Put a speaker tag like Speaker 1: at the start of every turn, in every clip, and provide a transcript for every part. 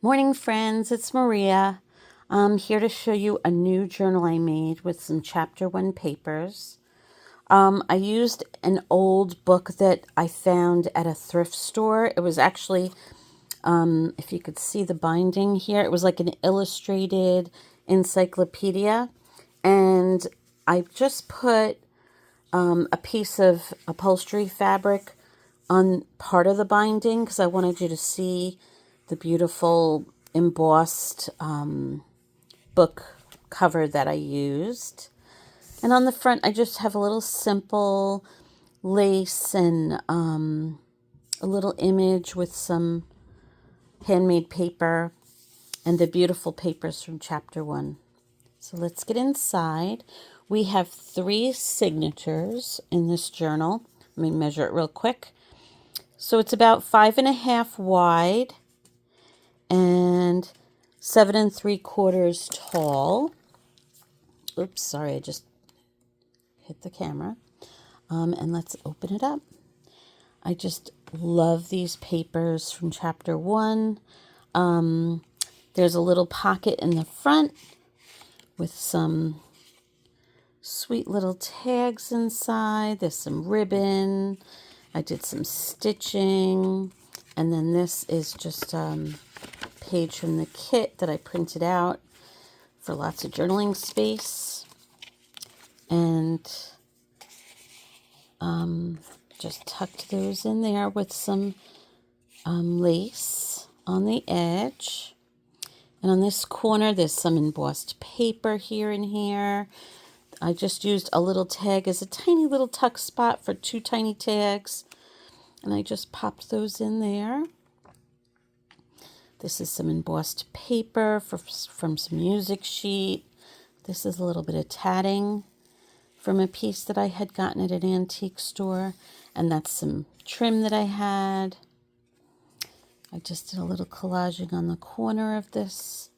Speaker 1: Morning, friends. It's Maria. I'm here to show you a new journal I made with some chapter 1 papers. I used an old book that I found at a thrift store. It was actually, if you could see the binding here, it was like an illustrated encyclopedia. And I just put a piece of upholstery fabric on part of the binding because I wanted you to see the beautiful embossed book cover that I used. And on the front, I just have a little simple lace and a little image with some handmade paper and the beautiful papers from chapter 1. So let's get inside. We have 3 signatures in this journal. Let me measure it real quick. So it's about 5.5 wide and 7 3/4 tall. Oops, sorry, I just hit the camera. And let's open it up. I just love these papers from chapter 1. There's a little pocket in the front with some sweet little tags inside. There's some ribbon. I did some stitching. And then this is just page from the kit that I printed out for lots of journaling space. And just tucked those in there with some lace on the edge. And on this corner, there's some embossed paper here and here. I just used a little tag as a tiny little tuck spot for 2 tiny tags. And I just popped those in there. This is some embossed paper from some music sheet. This is a little bit of tatting from a piece that I had gotten at an antique store. And that's some trim that I had. I just did a little collaging on the corner of this.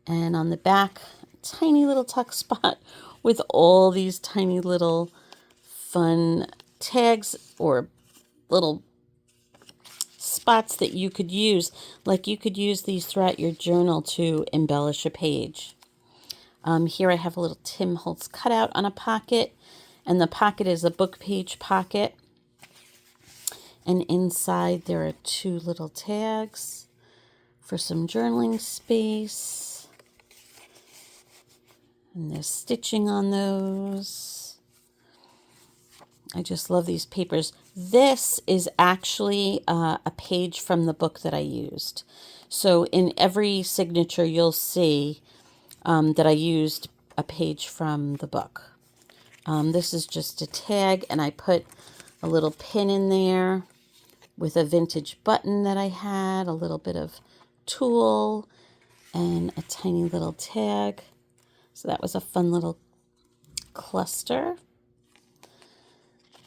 Speaker 1: And on the back, tiny little tuck spot with all these tiny little fun tags or little spots that you could use. Like you could use these throughout your journal to embellish a page. Here I have a little Tim Holtz cutout on a pocket. And the pocket is a book page pocket. And inside there are 2 little tags for some journaling space. And there's stitching on those. I just love these papers. This is actually a page from the book that I used. So in every signature you'll see that I used a page from the book. This is just a tag, and I put a little pin in there with a vintage button that I had, a little bit of tulle, and a tiny little tag. So that was a fun little cluster.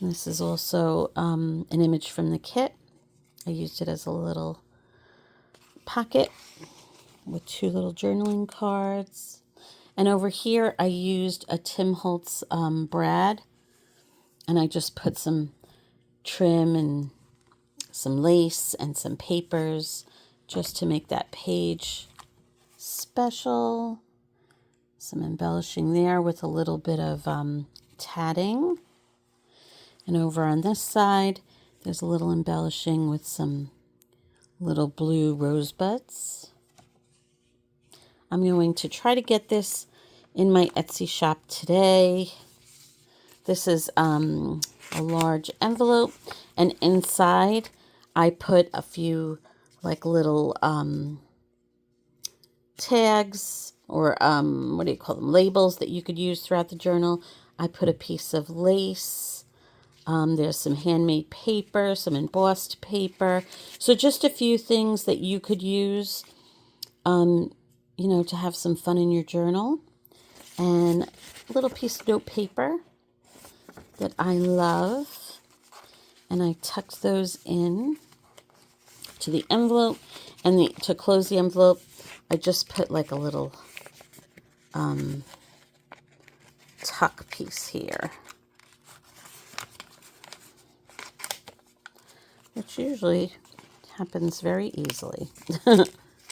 Speaker 1: And this is also an image from the kit. I used it as a little pocket with 2 little journaling cards. And over here I used a Tim Holtz brad, and I just put some trim and some lace and some papers just to make that page special. Some embellishing there with a little bit of tatting. And over on this side, there's a little embellishing with some little blue rosebuds. I'm going to try to get this in my Etsy shop today. This is a large envelope, and inside I put a few like little tags or what do you call them? Labels that you could use throughout the journal. I put a piece of lace. There's some handmade paper, some embossed paper. So just a few things that you could use, to have some fun in your journal. And a little piece of note paper that I love. And I tucked those in to the envelope. And to close the envelope, I just put like a little tuck piece here, which usually happens very easily.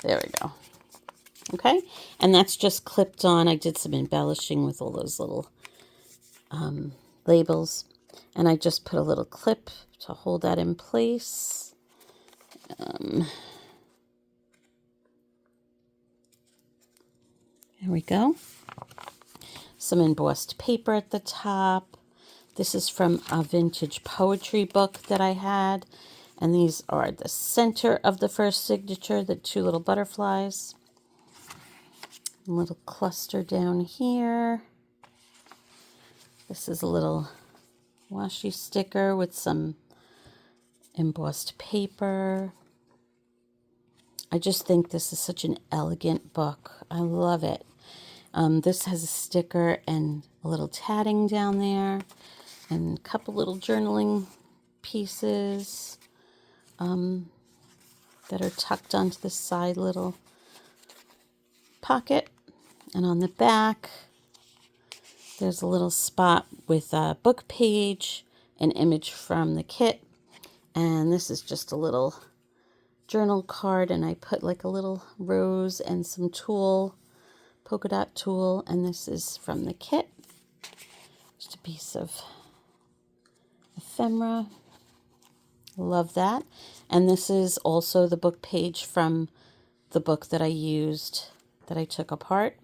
Speaker 1: There we go. Okay, and that's just clipped on. I did some embellishing with all those little labels, and I just put a little clip to hold that in place. There we go. Some embossed paper at the top. This is from a vintage poetry book that I had, and these are the center of the first signature, the two little butterflies. A little cluster down here. This is a little washi sticker with some embossed paper. I just think this is such an elegant book. I love it. This has a sticker and a little tatting down there and a couple little journaling pieces that are tucked onto the side little pocket. And on the back, there's a little spot with a book page, an image from the kit, and this is just a little journal card, and I put like a little rose and some tulle, polka dot tulle, and this is from the kit. Just a piece of ephemera. Love that. And this is also the book page from the book that I used, that I took apart,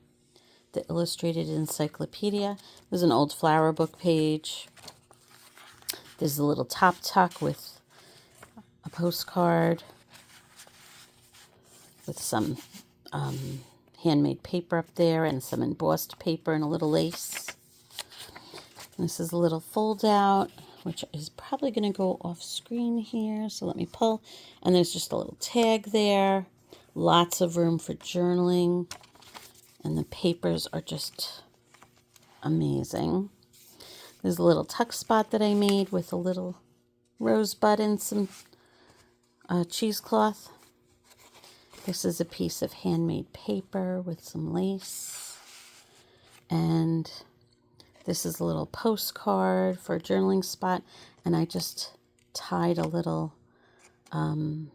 Speaker 1: the Illustrated Encyclopedia. There's an old flower book page. There's a little top tuck with a postcard with some handmade paper up there and some embossed paper and a little lace. This is a little fold out, which is probably going to go off screen here. So let me pull. And there's just a little tag there. Lots of room for journaling. And the papers are just amazing. There's a little tuck spot that I made with a little rosebud and some cheesecloth. This is a piece of handmade paper with some lace. And this is a little postcard for a journaling spot. And I just tied a little, I don't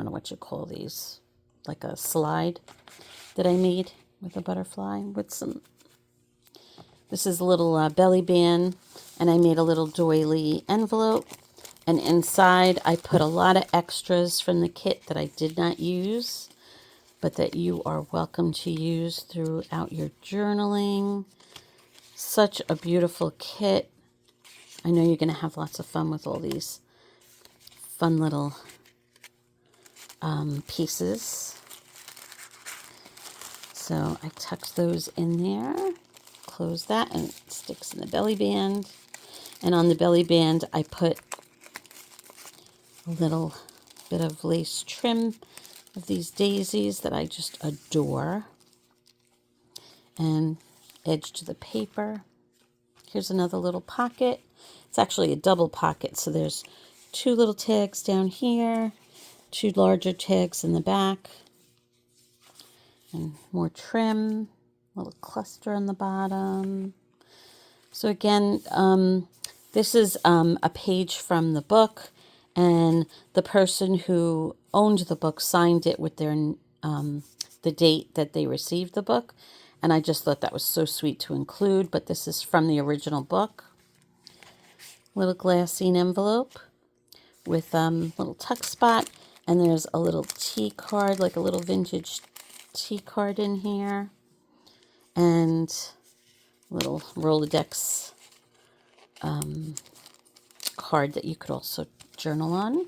Speaker 1: know what you call these, like a slide that I made with a butterfly with some. This is a little belly band, and I made a little doily envelope. And inside, I put a lot of extras from the kit that I did not use, but that you are welcome to use throughout your journaling. Such a beautiful kit. I know you're going to have lots of fun with all these fun little pieces. So I tucked those in there, close that, and it sticks in the belly band. And on the belly band, I put a little bit of lace trim of these daisies that I just adore. And edged the paper. Here's another little pocket. It's actually a double pocket, so there's two little tags down here, two larger tags in the back, and more trim, a little cluster on the bottom. So again, this is a page from the book, and the person who owned the book signed it with their the date that they received the book, and I just thought that was so sweet to include. But this is from the original book. Little glassine envelope with little tuck spot, and there's a little tea card, like a little vintage tea card in here, and little Rolodex card that you could also journal on.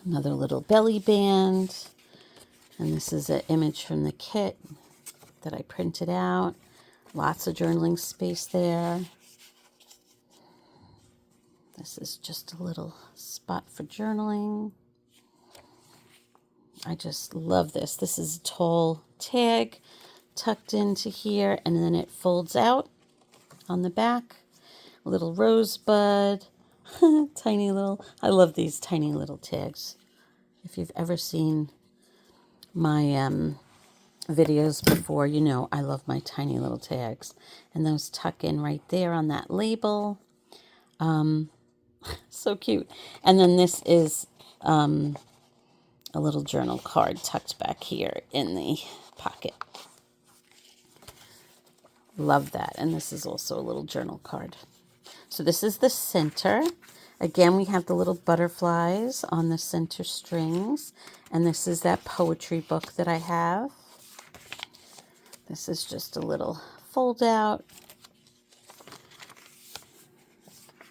Speaker 1: Another little belly band, and this is an image from the kit that I printed out. Lots of journaling space there. This is just a little spot for journaling. I just love this. This is a tall tag tucked into here, and then it folds out on the back. A little rosebud. Tiny little, I love these tiny little tags. If you've ever seen my videos before, you know I love my tiny little tags. And those tuck in right there on that label. So cute. And then this is a little journal card tucked back here in the pocket. Love that. And this is also a little journal card. So this is the center. Again, we have the little butterflies on the center strings. And this is that poetry book that I have. This is just a little fold out.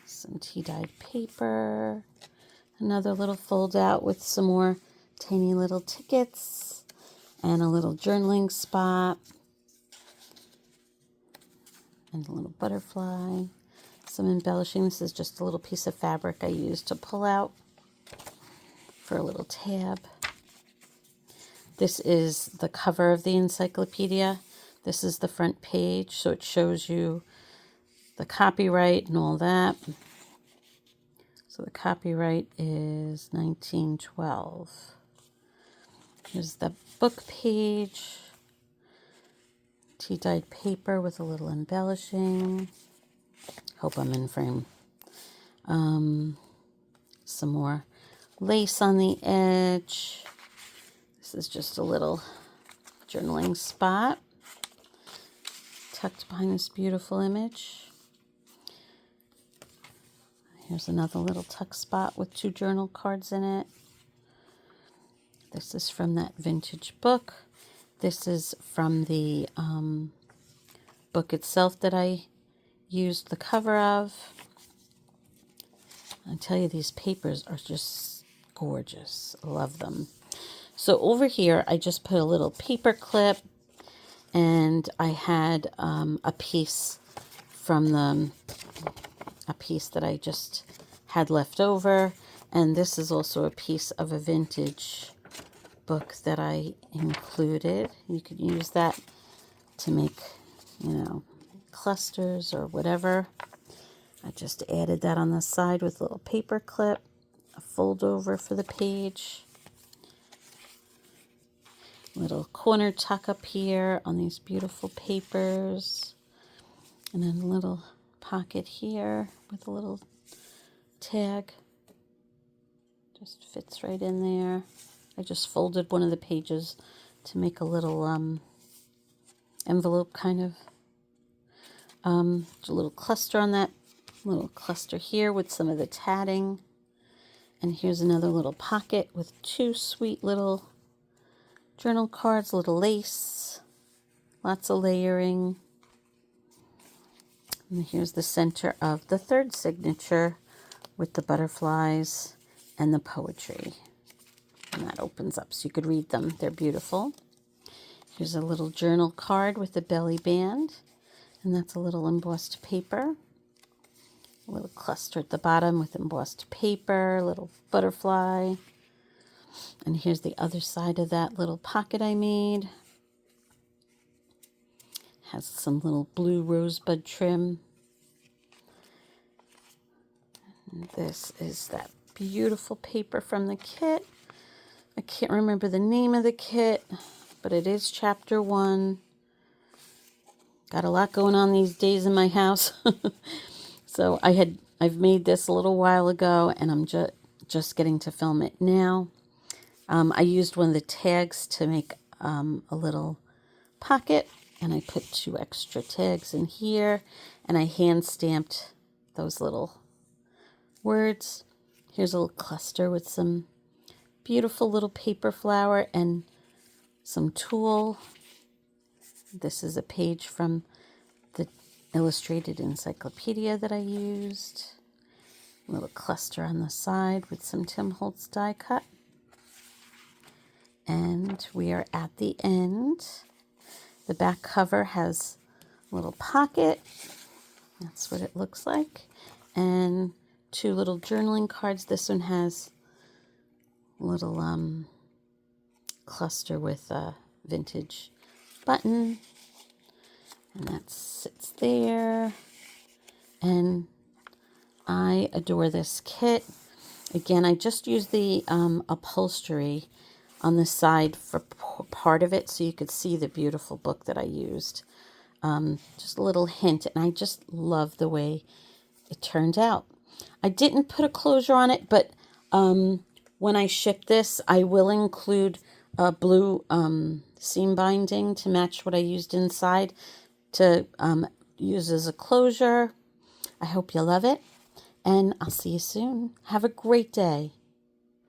Speaker 1: Some tea-dyed paper. Another little fold out with some more tiny little tickets. And a little journaling spot. And a little butterfly. Some embellishing. This is just a little piece of fabric I used to pull out for a little tab. This is the cover of the encyclopedia. This is the front page, so it shows you the copyright and all that. So the copyright is 1912. Here's the book page. Tea-dyed paper with a little embellishing. Hope I'm in frame. Some more lace on the edge. This is just a little journaling spot tucked behind this beautiful image. Here's another little tuck spot with 2 journal cards in it. This is from that vintage book. This is from the book itself that I used the cover of. I tell you, these papers are just gorgeous. I love them. So over here, I just put a little paper clip, and I had a piece from a piece that I just had left over, and this is also a piece of a vintage book that I included. You could use that to make, clusters or whatever. I just added that on the side with a little paper clip, a fold over for the page, little corner tuck up here on these beautiful papers, and then a little pocket here with a little tag. Just fits right in there. I just folded one of the pages to make a little envelope kind of. A little cluster on that. Little cluster here with some of the tatting. And here's another little pocket with 2 sweet little journal cards, little lace, lots of layering. And here's the center of the 3rd signature with the butterflies and the poetry. And that opens up so you could read them. They're beautiful. Here's a little journal card with a belly band. And that's a little embossed paper. A little cluster at the bottom with embossed paper, a little butterfly. And here's the other side of that little pocket I made. Has some little blue rosebud trim. And this is that beautiful paper from the kit. I can't remember the name of the kit, but it is chapter 1. Got a lot going on these days in my house. So I've made this a little while ago, and I'm just getting to film it now. I used one of the tags to make a little pocket, and I put 2 extra tags in here, and I hand stamped those little words. Here's a little cluster with some beautiful little paper flower and some tulle. This is a page from the illustrated encyclopedia that I used. A little cluster on the side with some Tim Holtz die cut. And we are at the end. The back cover has a little pocket. That's what it looks like. And 2 little journaling cards. This one has a little cluster with a vintage button. And that sits there. And I adore this kit. Again, I just used the upholstery on the side for part of it so you could see the beautiful book that I used. Just a little hint, and I just love the way it turned out. I didn't put a closure on it, but When I ship this, I will include a blue seam binding to match what I used inside to use as a closure. I hope you love it, and I'll see you soon. Have a great day.